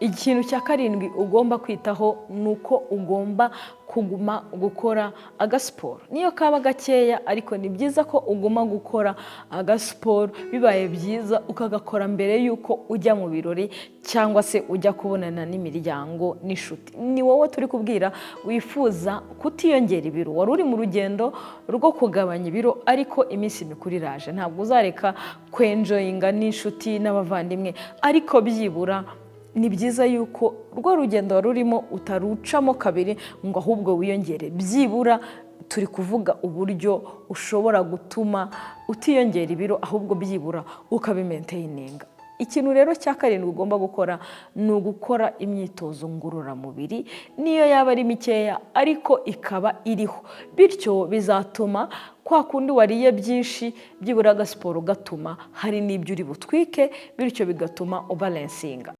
Ikintu cya karindwi ugomba kwitaho nuko ugomba kuguma gukora agasiporo. Niyo kaba gakeya ariko ni byiza ko uguma gukora agasiporo, bibaye byiza ukagakora mbere yuko ujya mu birori cyangwa se ujya kubonana n'imiryango n'inshuti. Ni wowe turi kubwira wifuza kutiyongera ibiro, wari uri mu rugendo rwo kugabanya ibiro ariko iminsi mikuru iraje, ntabwo uzareka kwenjoyinga n'inshuti n'abavandimwe, ariko byibura ni byiza yuko rwo rugendo wari urimo utarucamo kabiri ngo ahubwo wiyongere. Byibura turi kuvuga uburyo ushobora gutuma utiyongera ibiro ahubwo byibura ukabimaintayininga. Ikintu rero cya karindwi ugomba gukora ni ugukora imyitozo ngororamubiri, niyo yaba ari mikeya ariko ikaba iriho, bityo bizatuma kwa kundi wariye byinshi byibura agasiporo gatuma hari n'ibyo uri butwike, bityo bigatuma ubalensinga.